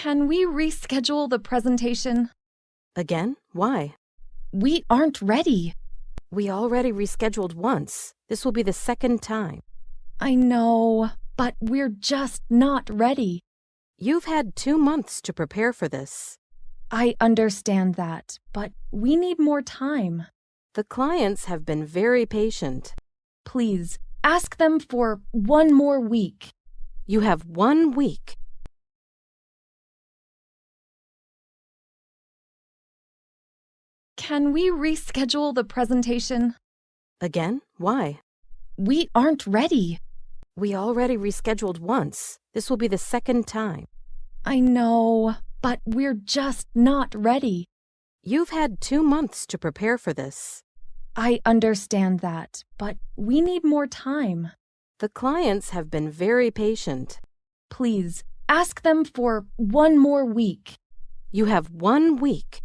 Can we reschedule the presentation? Again? Why? We aren't ready. We already rescheduled once. This will be the second time. I know, but we're just not ready. You've had 2 months to prepare for this. I understand that, but we need more time. The clients have been very patient. Please, ask them for 1 more week. You have 1 week. Can we reschedule the presentation? Again? Why? We aren't ready. We already rescheduled once. This will be the second time. I know, but we're just not ready. You've had 2 months to prepare for this. I understand that, but we need more time. The clients have been very patient. Please, ask them for 1 more week. You have 1 week.